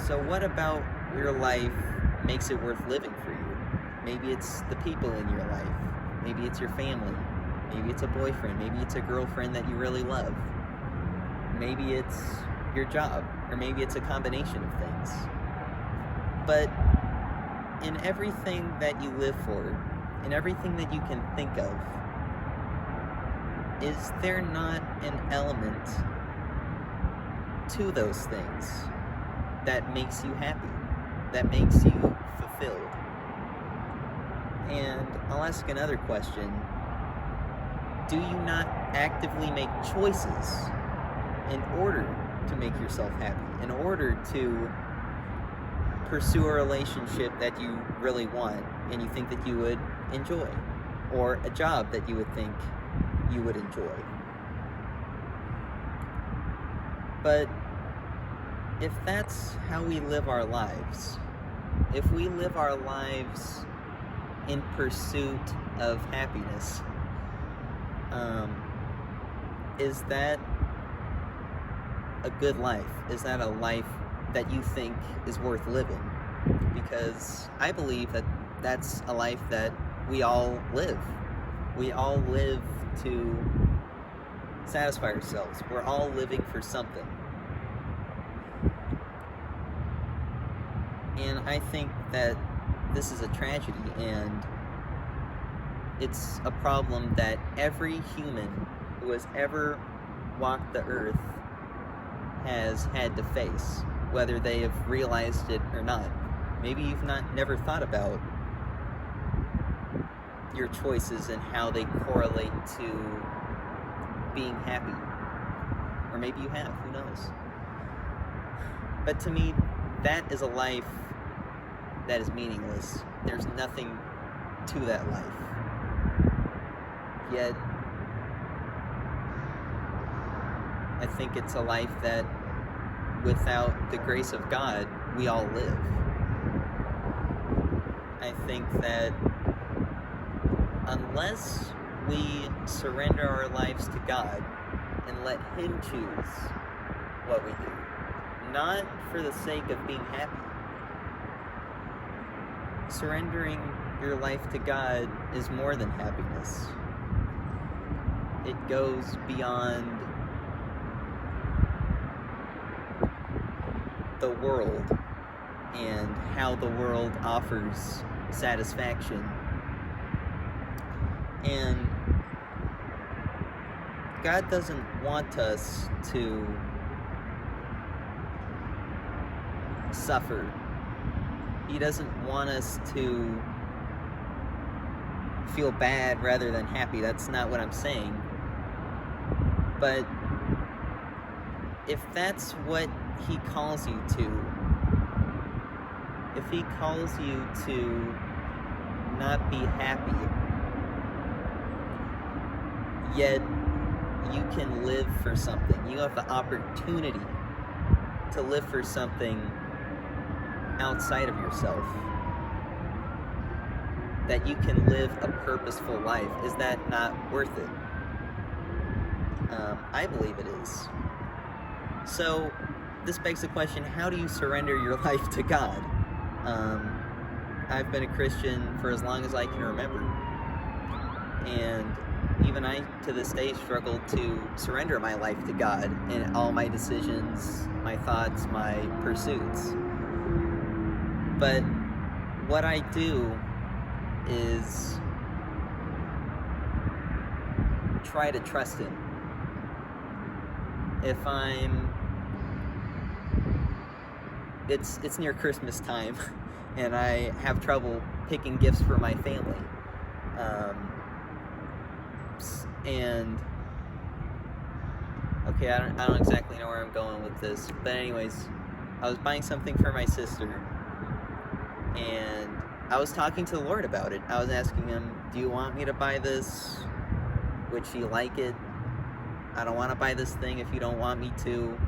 So what about your life makes it worth living for you? Maybe it's the people in your life. Maybe it's your family. Maybe it's a boyfriend. Maybe it's a girlfriend that you really love. Maybe it's your job. Or maybe it's a combination of things. But in everything that you live for, in everything that you can think of, is there not an element to those things that makes you happy, that makes you fulfilled? And I'll ask another question. Do you not actively make choices in order to make yourself happy, in order to pursue a relationship that you really want and you think that you would enjoy, or a job that you would think you would enjoy? But if that's how we live our lives, if we live our lives in pursuit of happiness, is that a good life? Is that a life that you think is worth living? Because I believe that that's a life that we all live. We all live to satisfy ourselves. We're all living for something. And I think that this is a tragedy, and it's a problem that every human who has ever walked the earth has had to face, whether they have realized it or not. Maybe you've never thought about your choices and how they correlate to being happy. Or maybe you have, who knows? But to me, that is a life that is meaningless. There's nothing to that life. Yet, I think it's a life that, without the grace of God, we all live. I think that unless we surrender our lives to God and let Him choose what we do, not for the sake of being happy. Surrendering your life to God is more than happiness. It goes beyond the world and how the world offers satisfaction. And God doesn't want us to suffer. He doesn't want us to feel bad rather than happy. That's not what I'm saying. But if that's what He calls you to, if He calls you to not be happy, yet you can live for something, you have the opportunity to live for something outside of yourself, that you can live a purposeful life, is that not worth it? I believe it is. So this begs the question, how do you surrender your life to God? I've been a Christian for as long as I can remember, and even I, to this day, struggle to surrender my life to God in all my decisions, my thoughts, my pursuits. But what I do is try to trust Him. If it's near Christmas time, and I have trouble picking gifts for my family. And okay, I don't exactly know where I'm going with this, but anyways, I was buying something for my sister, and I was talking to the Lord about it. I was asking Him, do you want me to buy this? Would she like it? I don't want to buy this thing if you don't want me to.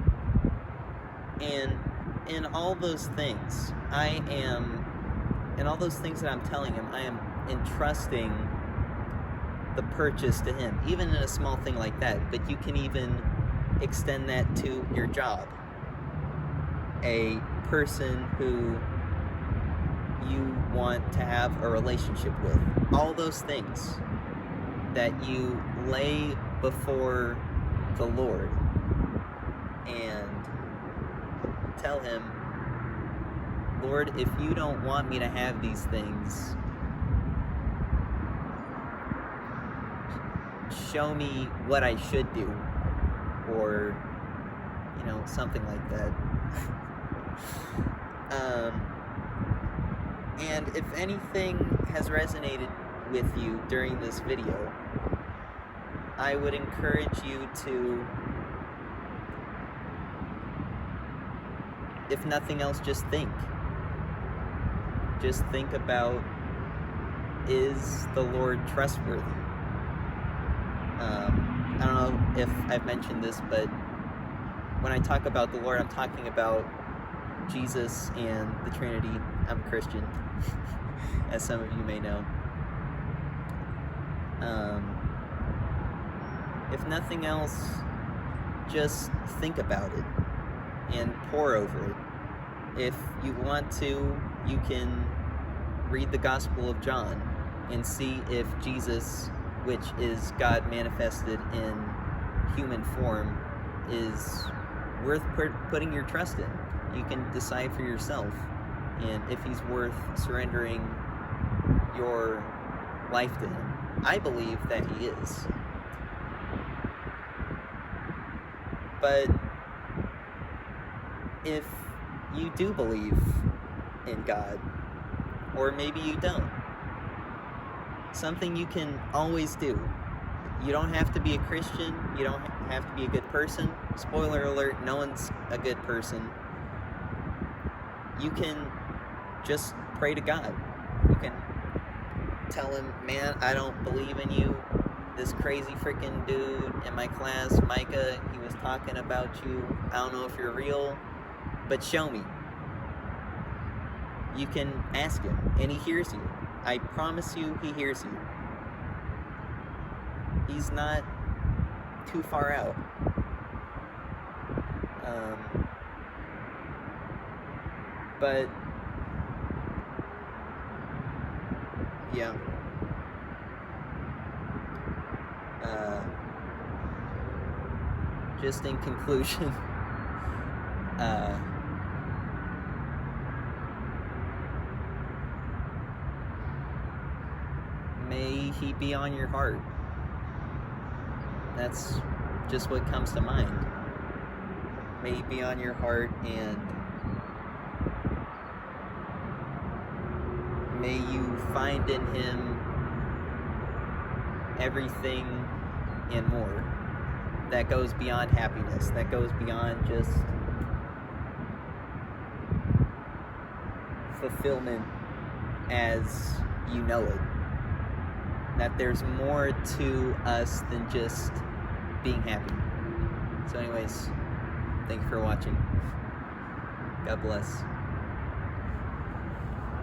And in all those things, in all those things that I'm telling Him, I am entrusting the purchase to Him, even in a small thing like that. But you can even extend that to your job. a person who you want to have a relationship with. All those things that you lay before the Lord and tell him, Lord, if you don't want me to have these things, show me what I should do, or something like that. And if anything has resonated with you during this video, I would encourage you to, if nothing else, just think. Just think about, is the Lord trustworthy? I don't know if I've mentioned this, but when I talk about the Lord, I'm talking about Jesus and the Trinity. I'm a Christian, as some of you may know. If nothing else, just think about it and pore over it. If you want to, you can read the Gospel of John and see if Jesus, which is God manifested in human form, is worth putting your trust in. You can decide for yourself, and if he's worth surrendering your life to him. I believe that he is. But if you do believe in God, or maybe you don't, something you can always do. You don't have to be a Christian. You don't have to be a good person. Spoiler alert, no one's a good person. You can just pray to God. You can tell him, man, I don't believe in you. This crazy freaking dude in my class, Micah, he was talking about you. I don't know if you're real, but show me. You can ask him, and he hears you. I promise you, he hears you. He's not too far out. But yeah. Just in conclusion, may he be on your heart. That's just what comes to mind. May he be on your heart, and may you find in him everything and more that goes beyond happiness, that goes beyond just fulfillment as you know it. That there's more to us than just being happy. So anyways, thank you for watching. God bless.